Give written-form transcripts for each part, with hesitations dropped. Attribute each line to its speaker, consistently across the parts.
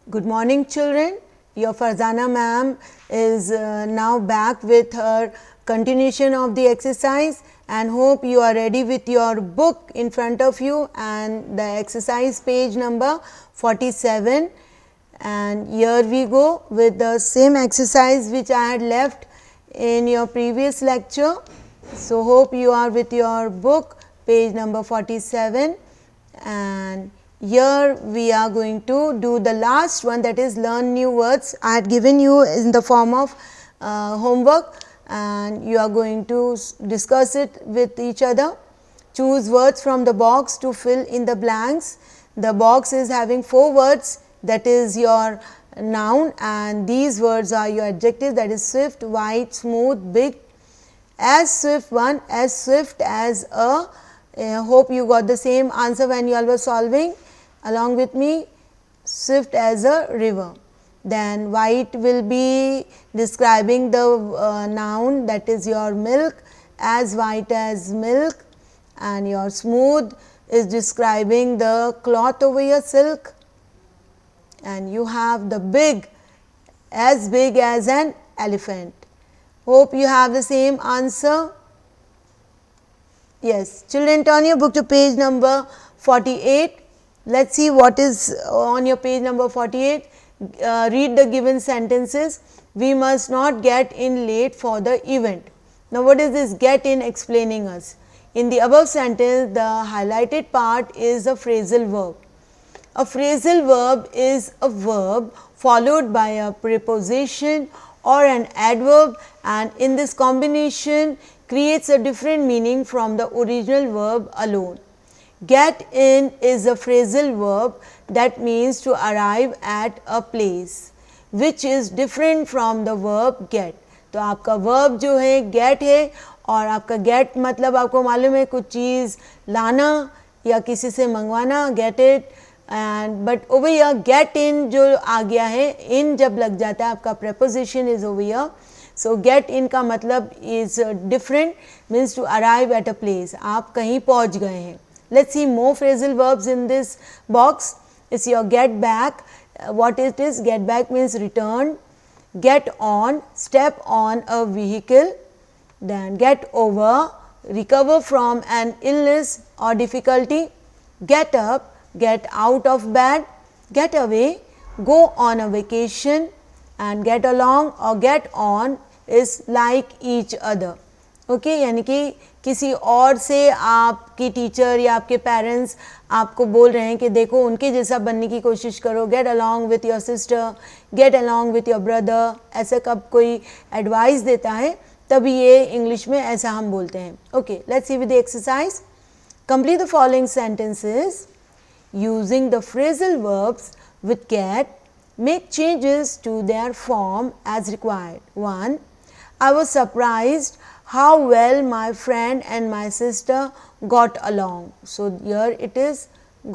Speaker 1: Good morning, children. Your Farzana ma'am is now back with her continuation of the exercise, and hope you are ready with your book in front of you and the exercise page number 47. And here we go with the same exercise which I had left in your previous lecture. So, hope you are with your book page number 47, and here we are going to do the last one, that is learn new words. I had given you in the form of homework, and you are going to discuss it with each other. Choose words from the box to fill in the blanks. The box is having 4 words, that is your noun, and these words are your adjectives, that is swift, white, smooth, big. As swift one, as swift as a, hope you got the same answer when you all were solving along with me, swift as a river. Then white will be describing the noun, that is your milk, as white as milk, and your smooth is describing the cloth over your silk, and you have the big as an elephant. Hope you have the same answer. Yes, children, turn your book to page number 48. Let us see what is on your page number 48. Read the given sentences. We must not get in late for the event. Now, what is this get in explaining us? In the above sentence, the highlighted part is a phrasal verb. A phrasal verb is a verb followed by a preposition or an adverb, and in this combination creates a different meaning from the original verb alone. Get in is a phrasal verb that means to arrive at a place, which is different from the verb get. तो आपका verb जो है get है, और आपका get मतलब आपको मालूम है कुछ चीज़ लाना या किसी से मंगवाना, get it, and but over here get in जो आ गया है, in जब लग जाता है आपका preposition is over here. So get in का मतलब is different, means to arrive at a place, आप कहीं पहुँच गए हैं. Let's see more phrasal verbs in this box. It's your get back. What it is? Get back means return. Get on, step on a vehicle. Then get over, recover from an illness or difficulty. Get up, get out of bed. Get away, go on a vacation. And get along or get on is like each other. Okay यानी कि किसी और से आपकी teacher या आपके parents आपको बोल रहे हैं कि देखो उनके जैसा बनने की कोशिश करो, get along with your sister, get along with your brother, ऐसा कब कोई एडवाइस देता है तभी ये इंग्लिश में ऐसा हम बोलते हैं. Okay, let's see with the exercise. Complete the following sentences using the phrasal verbs with get. Make changes to their form as required. 1. I was surprised how well my friend and my sister got along. So, here it is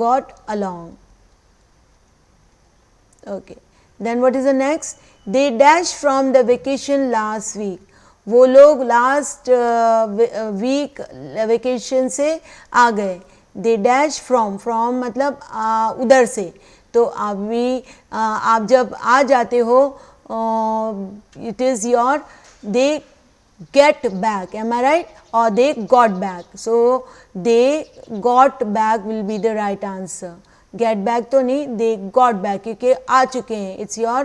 Speaker 1: got along. Okay. Then what is the next? They dashed from the vacation last week. वो लोग last week vacation से आ गए. They dash from मतलब उधर से. तो अभी आप जब आ जाते हो it is your they get back, am I right, or they got back. So, they got back will be the right answer. Get back तो नहीं, they got back क्योंकि आ चुके हैं, it's your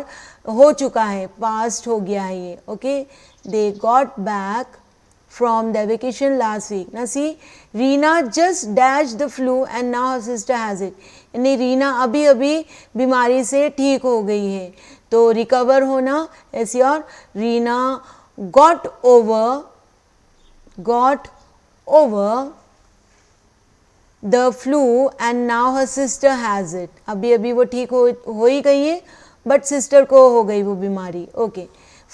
Speaker 1: हो चुका है, past हो गया है ये. Okay, they got back from the vacation last week. Now see, Reena just dashed the flu and now her sister has it. यानी रीना अभी अभी बीमारी से ठीक हो गई है. तो रिकवर होना is your Reena got over the flu and now her sister has it. अभी अभी वो ठीक हो ही गई है but sister को हो गई वो बीमारी. Okay.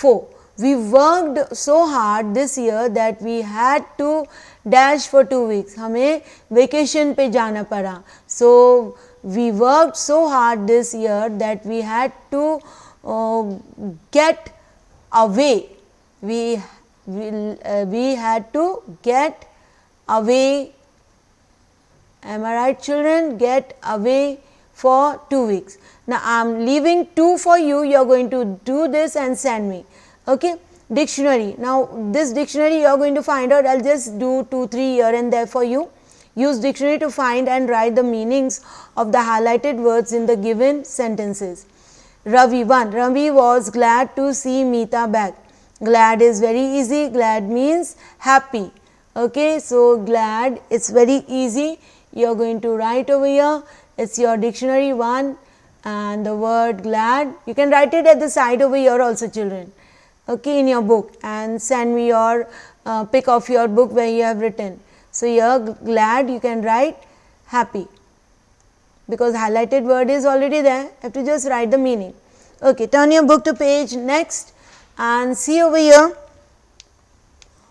Speaker 1: 4. We worked so hard this year that we had to dash for 2 weeks. हमें vacation पे जाना पड़ा. So we worked so hard this year that we had to get away. We had to get away. Am I right, children? Get away for 2 weeks. Now, I am leaving 2 for you, you are going to do this and send me. Okay. Dictionary. Now, this dictionary you are going to find out, I will just do 2, 3 here and there for you. Use dictionary to find and write the meanings of the highlighted words in the given sentences. Ravi 1. Ravi was glad to see Meeta back. Glad is very easy. Glad means happy. Okay. So, glad it's very easy. You are going to write over here. It's your dictionary 1 and the word glad. You can write it at the side over here also, children. Okay, in your book, and send me your pick of your book where you have written. So, here glad you can write happy, because highlighted word is already there, you have to just write the meaning. Okay, turn your book to page next and see over here.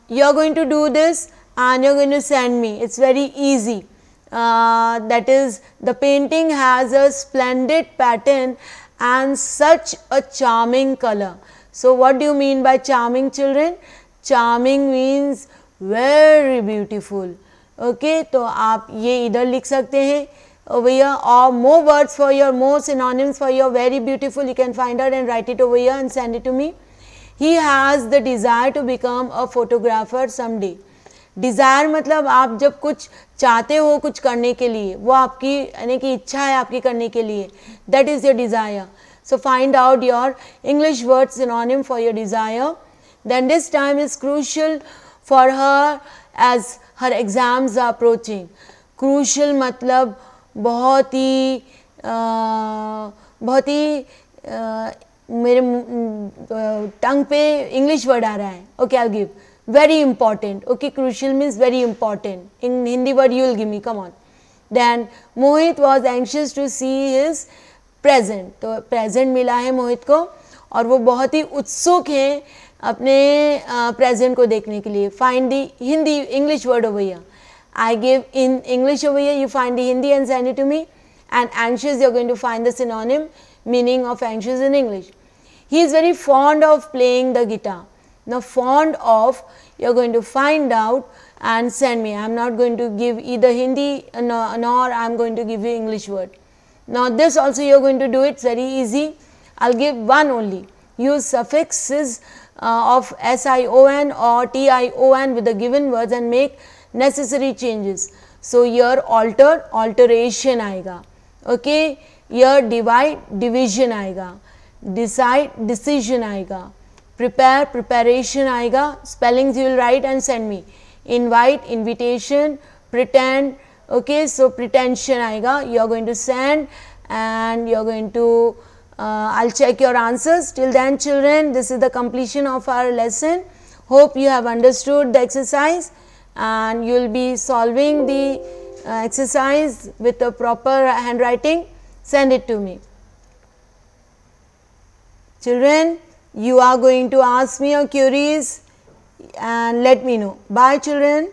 Speaker 1: You are going to do this and you are going to send me. It is very easy. That is, the painting has a splendid pattern and such a charming color. So, what do you mean by charming, children? Charming means very beautiful. Okay, तो आप ये इधर लिख सकते हैं over here, or more words for your, more synonyms for your very beautiful, you can find out and write it over here and send it to me. He has the desire to become a photographer someday. Desire मतलब आप जब कुछ चाहते हो कुछ करने के लिए, वो आपकी यानी कि इच्छा है आपकी करने के लिए, that is your desire. So, find out your English word synonym for your desire. Then this time is crucial for her as her exams are approaching. Crucial मतलब बहुत ही मेरे टंग पे इंग्लिश वर्ड आ रहा है. Okay, I give very important. Okay, crucial means very important. In Hindi word you will give me, come on. Then Mohit was anxious to see his present. तो present मिला है मोहित को और वो बहुत ही उत्सुक हैं अपने present को देखने के लिए. Find the Hindi English word over here. I give in English over here, you find the Hindi and send it to me. And anxious, you are going to find the synonym meaning of anxious in English. He is very fond of playing the guitar. Now, fond of, you are going to find out and send me. I am not going to give either Hindi nor I am going to give you English word. Now, this also you are going to do it very easy. I will give one only. Use suffixes of SION or TION with the given words and make necessary changes. So, here alter, alteration आएगा. Okay. Here divide, division आएगा. Decide, decision आएगा. Prepare, preparation आएगा. Spellings you will write and send me. Invite, invitation. Pretend. Okay, so pretension आएगा. You are going to send and you are going to I'll check your answers. Till then, children, this is the completion of our lesson. Hope you have understood the exercise and you will be solving the exercise with a proper handwriting. Send it to me. Children, you are going to ask me your queries and let me know. Bye, children.